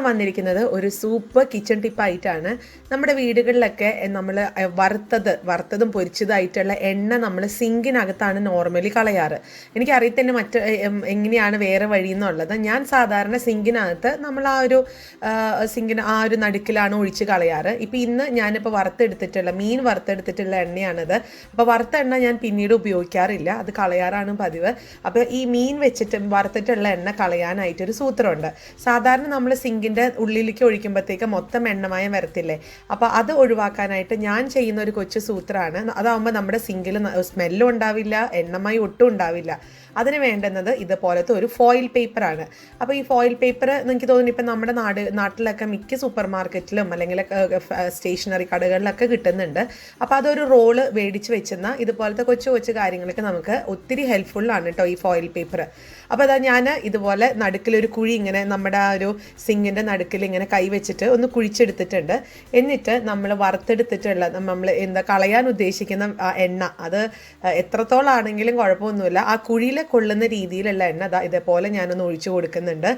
വന്നിരിക്കുന്നത് ഒരു super kitchen ടിപ്പായിട്ടാണ്. നമ്മുടെ വീടുകളിലൊക്കെ നമ്മൾ വറുത്തതും പൊരിച്ചതായിട്ടുള്ള എണ്ണ നമ്മൾ സിങ്കിനകത്താണ് നോർമലി കളയാറ്. എനിക്കറിയത്തന്നെ എങ്ങനെയാണ് വേറെ വഴി എന്നുള്ളത്. ഞാൻ സാധാരണ സിങ്കിനകത്ത് നമ്മൾ ആ ഒരു നടുക്കിലാണ് ഒഴിച്ച് കളയാറ്. ഇപ്പം ഇന്ന് ഞാനിപ്പോൾ മീൻ വറുത്തെടുത്തിട്ടുള്ള എണ്ണയാണിത്. അപ്പോൾ വറുത്ത എണ്ണ ഞാൻ പിന്നീട് ഉപയോഗിക്കാറില്ല, അത് കളയാറാണ് പതിവ്. അപ്പോൾ ഈ മീൻ വെച്ചിട്ട് വറുത്തിട്ടുള്ള എണ്ണ കളയാനായിട്ടൊരു സൂത്രമുണ്ട്. സാധാരണ നമ്മൾ സിങ്കിൻ്റെ ഉള്ളിലേക്ക് ഒഴിക്കുമ്പോഴത്തേക്ക് മൊത്തം എണ്ണമയം വരത്തില്ലേ, അപ്പോൾ അത് ഒഴിവാക്കാനായിട്ട് ഞാൻ ചെയ്യുന്ന ഒരു കൊച്ചു സൂത്രമാണ്. അതാകുമ്പോൾ നമ്മുടെ സിങ്കിൽ സ്മെല്ലും ഉണ്ടാവില്ല, എണ്ണമയം ഒട്ടും ഉണ്ടാവില്ല. അതിന് വേണ്ടുന്നത് ഇതുപോലത്തെ ഒരു ഫോയിൽ പേപ്പറാണ്. അപ്പോൾ ഈ ഫോയിൽ പേപ്പർ എനിക്ക് തോന്നുന്നു ഇപ്പം നമ്മുടെ നാട്ടിലൊക്കെ മിക്ക സൂപ്പർ മാർക്കറ്റിലും അല്ലെങ്കിൽ സ്റ്റേഷനറി കടകളിലൊക്കെ കിട്ടുന്നുണ്ട്. അപ്പോൾ അതൊരു റോള് മേടിച്ച് വെച്ചെന്നാൽ ഇതുപോലത്തെ കൊച്ചു കൊച്ചു കാര്യങ്ങളൊക്കെ നമുക്ക് ഒത്തിരി ഹെൽപ്ഫുള്ളാണ് കേട്ടോ ഈ ഫോയിൽ പേപ്പർ. അപ്പോൾ അതാ ഞാൻ ഇതുപോലെ നടുക്കിലൊരു കുഴി ഇങ്ങനെ നമ്മുടെ ആ ഒരു സിങ്കിൻ്റെ നടുക്കിൽ ഇങ്ങനെ കൈ വെച്ചിട്ട് ഒന്ന് കുഴിച്ചെടുത്തിട്ടുണ്ട്. എന്നിട്ട് നമ്മൾ വറുത്തെടുത്തിട്ടുള്ള നമ്മൾ കളയാൻ ഉദ്ദേശിക്കുന്ന എണ്ണ അത് എത്രത്തോളം ആണെങ്കിലും കുഴപ്പമൊന്നുമില്ല, ആ കുഴിയിൽ കൊള്ളുന്ന രീതിയിലുള്ള എണ്ണ ഇതേപോലെ ഞാനൊന്ന് ഒഴിച്ചു കൊടുക്കുന്നുണ്ട്.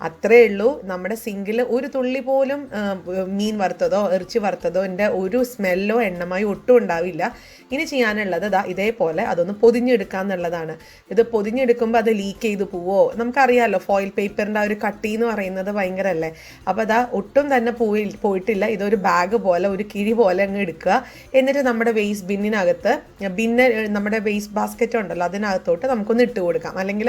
അത്രയേ ഉള്ളൂ. നമ്മുടെ സിങ്കിൽ ഒരു തുള്ളി പോലും മീൻ വറുത്തതോ ഇറച്ചി വറുത്തതോ ഒരു സ്മെല്ലോ എണ്ണമായോ ഒട്ടും ഉണ്ടാവില്ല. ഇനി ചെയ്യാനുള്ളത് ഇതേപോലെ അതൊന്ന് പൊതിഞ്ഞെടുക്കുക എന്നുള്ളതാണ്. ഇത് പൊതിഞ്ഞെടുക്കുമ്പോൾ അത് ലീക്ക് ചെയ്ത് പോവോ, നമുക്കറിയാമല്ലോ ഫോയിൽ പേപ്പറിൻ്റെ ആ ഒരു കട്ടി എന്ന് പറയുന്നത് ഭയങ്കരമല്ലേ. അപ്പോൾ ഒട്ടും തന്നെ പോയിട്ടില്ല. ഇതൊരു ബാഗ് പോലെ ഒരു കിഴി പോലെ അങ്ങ് എടുക്കുക. എന്നിട്ട് നമ്മുടെ വേസ്റ്റ് ബിന്നിനകത്ത് നമ്മുടെ വേസ്റ്റ് ബാസ്ക്കറ്റ് ഉണ്ടല്ലോ അതിനകത്തോട്ട് നമുക്കൊന്ന് ഇട്ട് കൊടുക്കാം. അല്ലെങ്കിൽ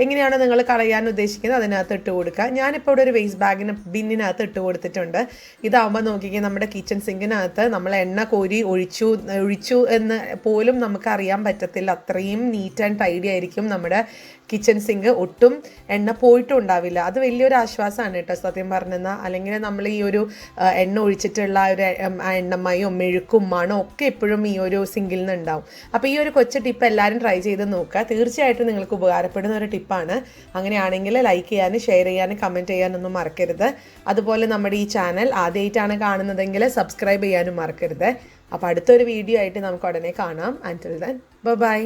എങ്ങനെയാണോ നിങ്ങൾ കളയാൻ ഉദ്ദേശിക്കുന്നത് അതിനകത്ത് ഇട്ട് കൊടുക്കുക. ഞാനിപ്പോൾ ഇവിടെ ഒരു വേസ്റ്റ് ബിന്നിനകത്ത് ഇട്ട് കൊടുത്തിട്ടുണ്ട്. ഇതാവുമ്പോൾ നോക്കിക്കുക, നമ്മുടെ കിച്ചൺ സിങ്കിനകത്ത് നമ്മൾ എണ്ണ കോരി ഒഴിച്ചു എന്ന് പോലും നമുക്ക് അറിയാൻ പറ്റത്തില്ല. അത്രയും നീറ്റ് ആൻഡ് ടൈഡി ആയിരിക്കും നമ്മുടെ കിച്ചൺ സിങ്ക്. ഒട്ടും എണ്ണ പോയിട്ടും ഉണ്ടാവില്ല. അത് വലിയൊരു ആശ്വാസമാണ് കേട്ടോ സത്യം പറഞ്ഞെന്നാൽ. അല്ലെങ്കിൽ നമ്മൾ ഈ ഒരു എണ്ണ ഒഴിച്ചിട്ടുള്ള ഒരു എണ്ണമയോ മെഴുക്കും മണോ ഒക്കെ എപ്പോഴും ഈ ഒരു സിങ്കിൽ നിന്ന് ഉണ്ടാവും. അപ്പോൾ ഈ ഒരു കൊച്ചു ടിപ്പ് എല്ലാവരും ട്രൈ ചെയ്ത് നോക്കുക. തീർച്ചയായിട്ടും നിങ്ങൾക്ക് ഉപകാരപ്പെടുന്ന ഒരു ടിപ്പാണ്. അങ്ങനെയാണെങ്കിൽ ലൈക്ക് ചെയ്യാനും ഷെയർ ചെയ്യാനും കമൻറ്റ് ചെയ്യാനൊന്നും മറക്കരുത്. അതുപോലെ നമ്മുടെ ഈ ചാനൽ ആദ്യമായിട്ടാണ് കാണുന്നതെങ്കിൽ സബ്സ്ക്രൈബ് ചെയ്യാനും മറക്കരുത്. അപ്പോൾ അടുത്തൊരു വീഡിയോ ആയിട്ട് നമുക്ക് ഉടനെ കാണാം. അൻറ്റിൽ ദെൻ ബൈ.